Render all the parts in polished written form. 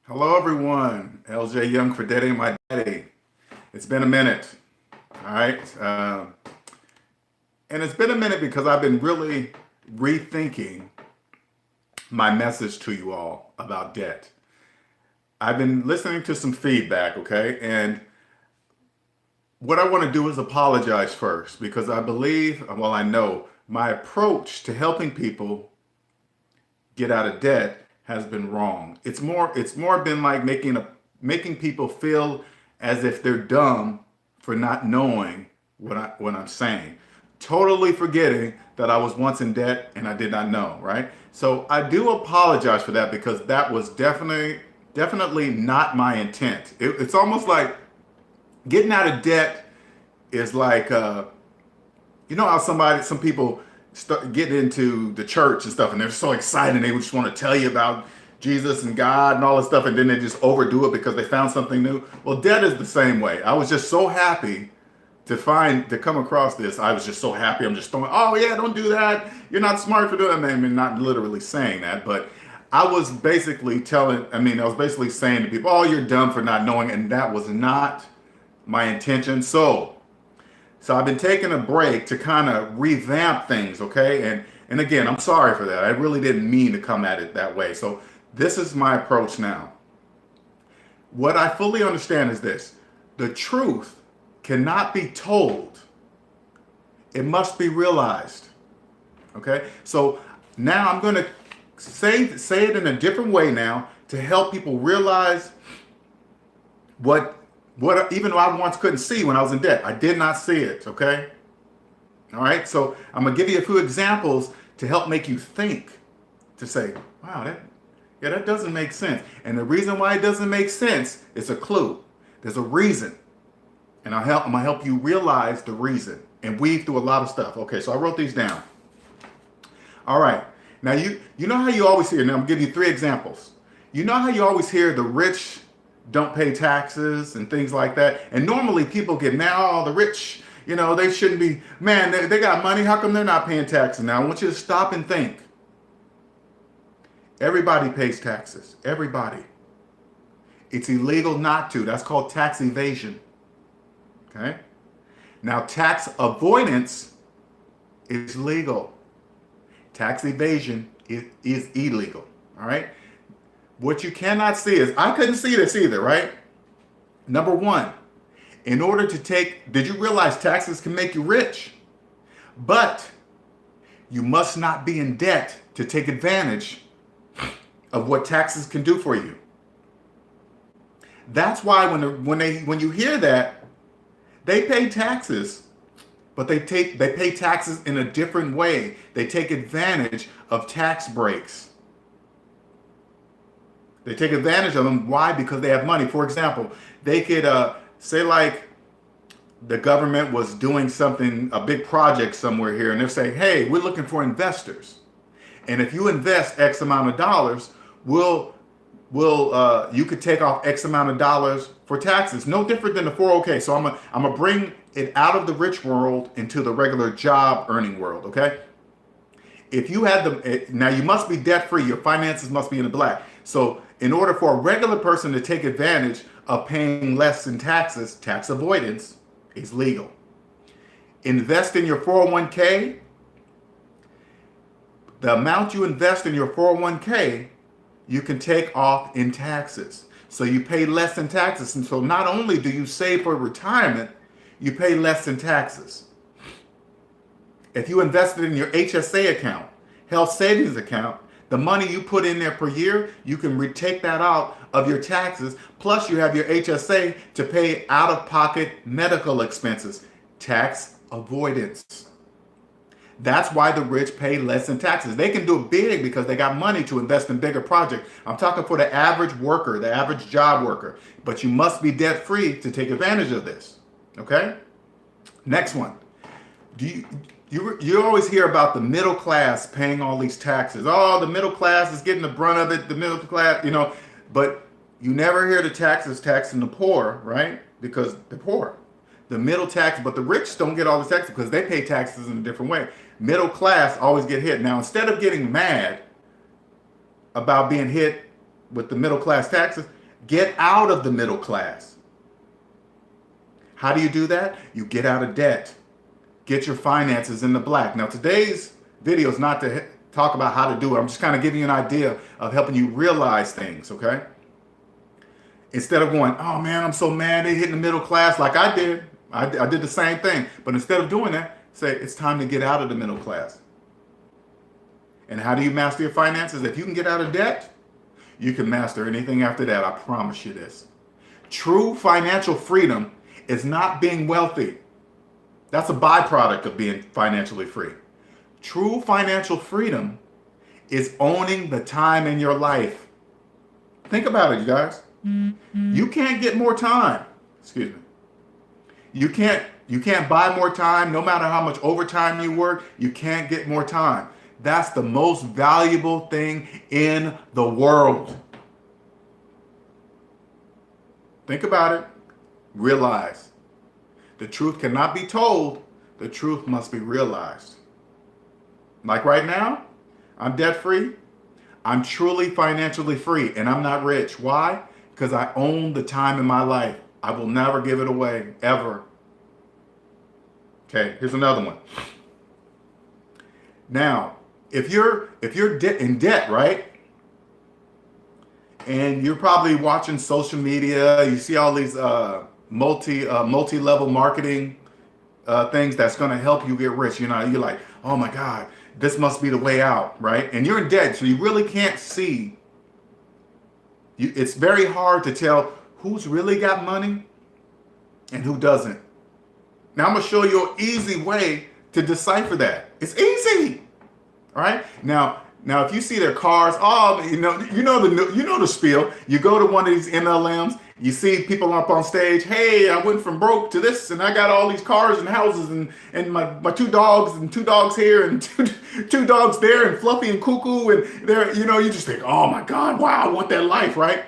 Hello, everyone. LJ Young for Daddy and My Daddy. It's been a minute, all right? And it's been a minute because I've been really rethinking my message to you all about debt. I've been listening to some feedback, okay? And what I want to do is apologize first because I believe, well, I know my approach to helping people get out of debt has been wrong. It's more been like making people feel as if they're dumb for not knowing what I'm saying. Totally forgetting that I was once in debt and I did not know, right? So I do apologize for that because that was definitely not my intent. It's almost like getting out of debt is like you know how some people get into the church and stuff, and they're so excited, and they just want to tell you about Jesus and God and all this stuff, and then they just overdo it because they found something new. Well, debt is the same way. I was just so happy to come across this. I was just so happy. I'm just throwing, oh yeah, don't do that. You're not smart for doing that. I mean, not literally saying that, but I was basically saying to people, oh, you're dumb for not knowing, and that was not my intention. So I've been taking a break to kind of revamp things, okay? And again, I'm sorry for that. I really didn't mean to come at it that way. So this is my approach now. What I fully understand is this: the truth cannot be told. It must be realized. Okay? So now I'm going to say it in a different way now to help people realize what even though I once couldn't see when I was in debt. I did not see it, okay? All right? So I'm going to give you a few examples to help make you think, to say, wow, that doesn't make sense. And the reason why it doesn't make sense is a clue. There's a reason. And I'm going to help you realize the reason and weave through a lot of stuff. Okay, so I wrote these down. All right. Now, you know how you always hear, now I'm going to give you three examples. You know how you always hear the rich don't pay taxes and things like that? And normally people get mad, oh, the rich, they shouldn't be, man, they got money. How come they're not paying taxes? Now, I want you to stop and think. Everybody pays taxes. Everybody. It's illegal not to. That's called tax evasion. Okay? Now, tax avoidance is legal. Tax evasion is illegal. All right? What you cannot see is, I couldn't see this either, right? Number one, did you realize taxes can make you rich? But you must not be in debt to take advantage of what taxes can do for you. That's why when you hear that, they pay taxes, but they pay taxes in a different way. They take advantage of tax breaks. They take advantage of them. Why? Because they have money. For example, they could say like the government was doing something, a big project somewhere here, and they're saying, hey, we're looking for investors. And if you invest X amount of dollars, you could take off X amount of dollars for taxes. No different than the 401k. So I'm gonna bring it out of the rich world into the regular job earning world, okay? If you had now you must be debt free. Your finances must be in the black. So in order for a regular person to take advantage of paying less in taxes, tax avoidance is legal. Invest in your 401k. The amount you invest in your 401k, you can take off in taxes. So you pay less in taxes. And so not only do you save for retirement, you pay less in taxes. If you invested in your HSA account, health savings account, the money you put in there per year, you can take that out of your taxes. Plus you have your HSA to pay out-of-pocket medical expenses. Tax avoidance. That's why the rich pay less in taxes. They can do it big because they got money to invest in bigger projects. I'm talking for the average worker, the average job worker. But you must be debt-free to take advantage of this. Okay? Next one. You always hear about the middle class paying all these taxes. Oh, the middle class is getting the brunt of it. The middle class, but you never hear the taxes taxing the poor, right? Because they're poor. The middle tax, but the rich don't get all the taxes because they pay taxes in a different way. Middle class always get hit. Now, instead of getting mad about being hit with the middle class taxes, get out of the middle class. How do you do that? You get out of debt. Get your finances in the black. Now, today's video is not to talk about how to do it. I'm just kind of giving you an idea of helping you realize things, okay? Instead of going, oh man, I'm so mad they hit the middle class like I did. I did the same thing. But instead of doing that, say it's time to get out of the middle class. And how do you master your finances? If you can get out of debt, you can master anything after that. I promise you this. True financial freedom is not being wealthy. That's a byproduct of being financially free. True financial freedom is owning the time in your life. Think about it, you guys. You can't get more time. Excuse me. You can't buy more time. No matter how much overtime you work, you can't get more time. That's the most valuable thing in the world. Think about it. Realize the truth cannot be told. The truth must be realized. Like right now, I'm debt free. I'm truly financially free and I'm not rich. Why? Because I own the time in my life. I will never give it away, ever. Okay, here's another one. Now, if you're in debt, right? And you're probably watching social media, you see all these multi-level marketing things that's going to help you get rich. You know, you're like, oh my God, this must be the way out, right? And you're in debt, so you really can't see. It's very hard to tell who's really got money and who doesn't. Now I'm gonna show you an easy way to decipher that. It's easy, all right? Now if you see their cars, oh, you know the spiel. You go to one of these MLMs, you see people up on stage. Hey, I went from broke to this, and I got all these cars and houses, and my two dogs here, and two dogs there, and Fluffy and Cuckoo, and there. You know, you just think, oh my God, wow, I want that life, right?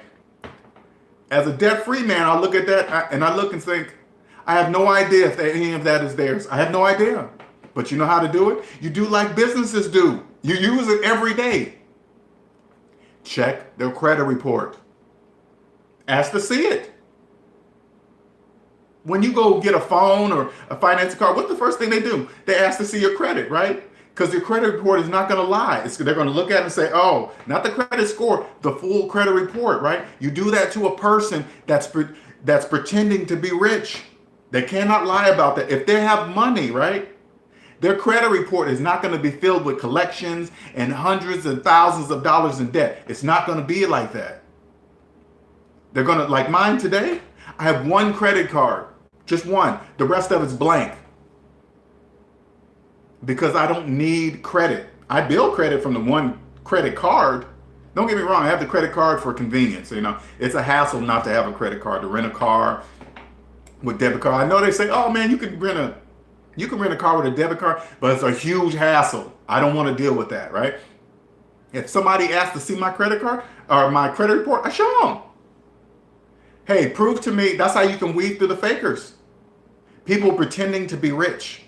As a debt-free man, I look at that and I look and think, I have no idea if any of that is theirs. I have no idea. But you know how to do it? You do like businesses do. You use it every day. Check their credit report. Ask to see it. When you go get a phone or a finance card, what's the first thing they do? They ask to see your credit, right? Because your credit report is not going to lie. They're going to look at it and say, oh, not the credit score, the full credit report, right? You do that to a person that's pretending to be rich. They cannot lie about that. If they have money, right? Their credit report is not going to be filled with collections and hundreds and thousands of dollars in debt. It's not going to be like that. They're going to, like mine today, I have one credit card, just one. The rest of it's blank. Because I don't need credit. I build credit from the one credit card. Don't get me wrong, I have the credit card for convenience. You know, it's a hassle not to have a credit card, to rent a car with debit card. I know they say, oh man, you can rent a car with a debit card, but it's a huge hassle. I don't want to deal with that, right? If somebody asks to see my credit card or my credit report, I show them. Hey, prove to me. That's how you can weed through the fakers. People pretending to be rich.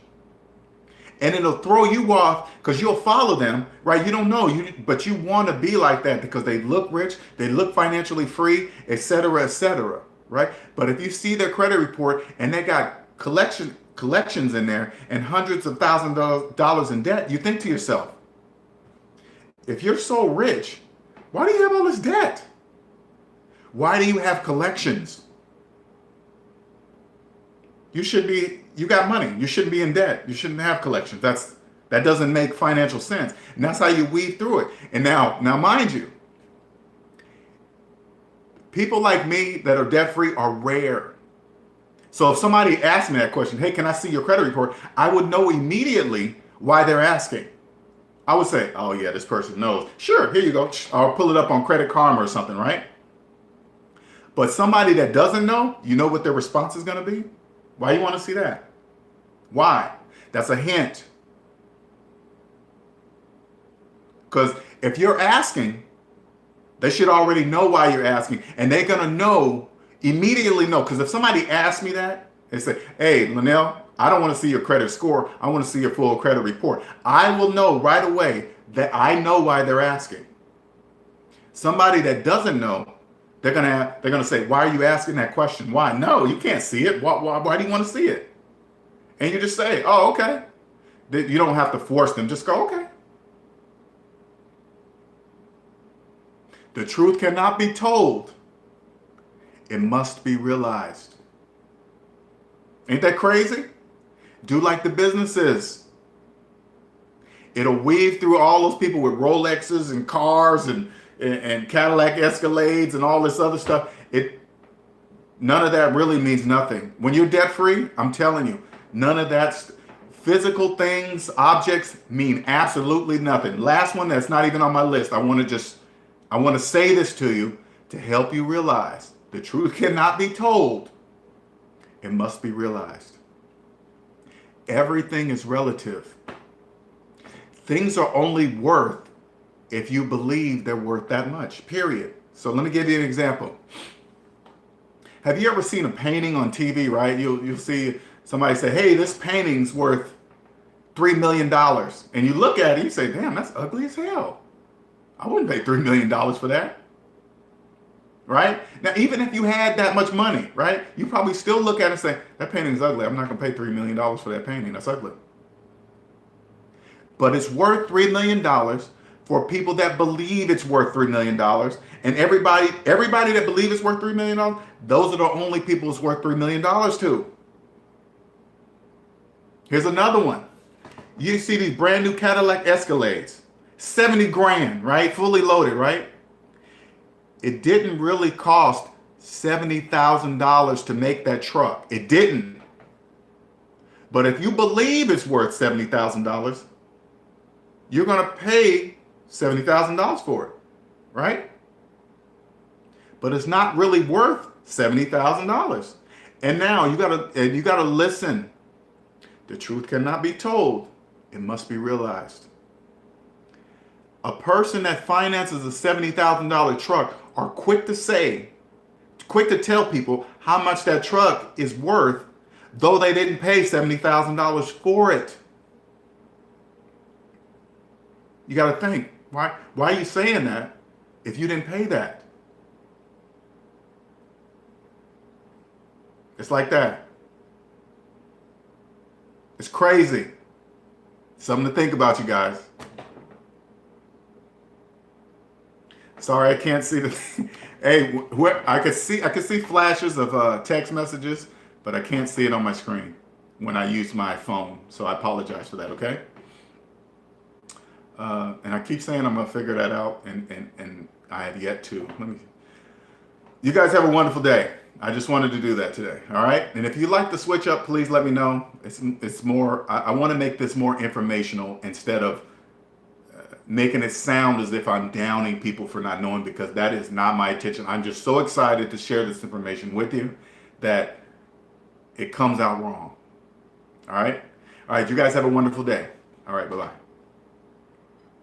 And it'll throw you off because you'll follow them, right? You don't know, but you want to be like that because they look rich, they look financially free, et cetera, right? But if you see their credit report and they got collections in there and hundreds of thousands of dollars in debt, you think to yourself, if you're so rich, why do you have all this debt? Why do you have collections? You got money. You shouldn't be in debt. You shouldn't have collections. That doesn't make financial sense. And that's how you weave through it. And now mind you, people like me that are debt free are rare. So if somebody asked me that question, hey, can I see your credit report? I would know immediately why they're asking. I would say, oh yeah, this person knows. Sure, here you go. I'll pull it up on Credit Karma or something, right? But somebody that doesn't know, you know what their response is going to be? Why you want to see that? Why? That's a hint. Because if you're asking, they should already know why you're asking. And they're going to immediately know. Because if somebody asks me that, they say, hey, Linnell, I don't want to see your credit score. I want to see your full credit report. I will know right away that I know why they're asking. Somebody that doesn't know, they're gonna say, "Why are you asking that question? Why? No, you can't see it. Why do you want to see it?" And you just say, "Oh, okay." You don't have to force them. Just go, "Okay." The truth cannot be told. It must be realized. Ain't that crazy? Do like the businesses. It'll weave through all those people with Rolexes and cars and Cadillac Escalades and all this other stuff. None of that really means nothing. When you're debt free, I'm telling you, none of that physical things, objects mean absolutely nothing. Last one that's not even on my list. I want to say this to you to help you realize the truth cannot be told. It must be realized. Everything is relative. Things are only worth if you believe they're worth that much, period. So let me give you an example. Have you ever seen a painting on TV, right? You'll see somebody say, "Hey, this painting's worth $3 million." And you look at it, you say, "Damn, that's ugly as hell. I wouldn't pay $3 million for that." Right? Now, even if you had that much money, right? You probably still look at it and say, "That painting's ugly. I'm not going to pay $3 million for that painting. That's ugly." But it's worth $3 million for people that believe it's worth $3 million. And everybody that believes it's worth $3 million, those are the only people it's worth $3 million to. Here's another one. You see these brand new Cadillac Escalades, 70 grand, right? Fully loaded, right? It didn't really cost $70,000 to make that truck. It didn't. But if you believe it's worth $70,000, you're going to pay $70,000 for it, right? But it's not really worth $70,000. And now you gotta listen. The truth cannot be told. It must be realized. A person that finances a $70,000 truck are quick to tell people how much that truck is worth, though they didn't pay $70,000 for it. You got to think, why are you saying that if you didn't pay that? It's like that. It's crazy. Something to think about, you guys. Sorry, I can't see the. Hey, I could see flashes of text messages, but I can't see it on my screen when I use my phone. So I apologize for that. Okay. And I keep saying I'm gonna figure that out, and I have yet to. You guys have a wonderful day. I just wanted to do that today. All right. And if you like the switch up, please let me know. It's more. I want to make this more informational instead of making it sound as if I'm downing people for not knowing, because that is not my intention. I'm just so excited to share this information with you that it comes out wrong. All right. All right. You guys have a wonderful day. All right. Bye-bye.